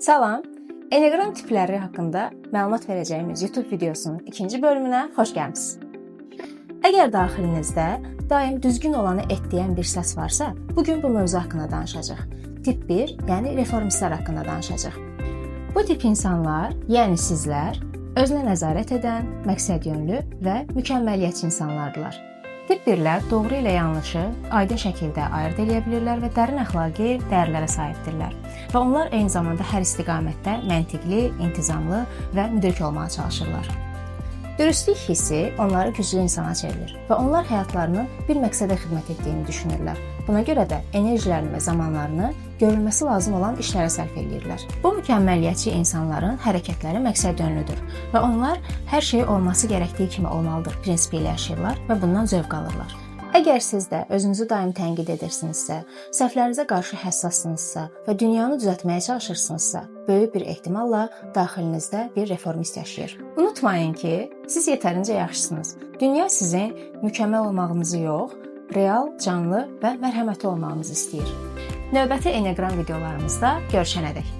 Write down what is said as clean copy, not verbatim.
Salam, Enneagram tipləri haqqında məlumat verəcəyimiz YouTube videosunun ikinci bölümünə xoş gəlmisiniz. Əgər daxilinizdə daim düzgün olanı et deyən bir səs varsa, bugün bu mövzu haqqında danışacağıq. Tip 1, yəni reformistlər haqqında danışacağıq. Bu tip insanlar, yəni sizlər, özünə nəzarət edən, məqsədyönlü və mükəmməliyyətçi insanlardılar. Tip 1-lər doğru ilə yanlışı aydın şəkildə ayırd edə bilirlər və dərin əxlaqi dəyərlərə sahibdirlər. Və onlar eyni zamanda hər istiqamətdə məntiqli, intizamlı və müdrik olmağa çalışırlar. Dürüstlük hissi onları güclü insana çevirir və onlar həyatlarının bir məqsədə xidmət etdiyini düşünürlər. Buna görə də enerjilərini və zamanlarını görülməsi lazım olan işlərə sərf edirlər. Bu mükəmməliyyətçi insanların hərəkətləri məqsədyönlüdür və onlar hər şey olması gərəkdiyi kimi olmalıdır prinsipi ilə yaşayırlar və bundan zövq alırlar. Əgər siz də özünüzü daim tənqid edirsinizsə, səhvlərinizə qarşı həssassınızsa və dünyanı düzəltməyə çalışırsınızsa, böyük bir ehtimalla daxilinizdə bir reformist yaşayır. Unutmayın ki, siz yetərincə yaxşısınız. Dünya sizin mükəmməl olmağınızı yox, real, canlı və mərhəmətli olmağınızı istəyir. Növbəti Enneagram videolarımızda görüşənədək.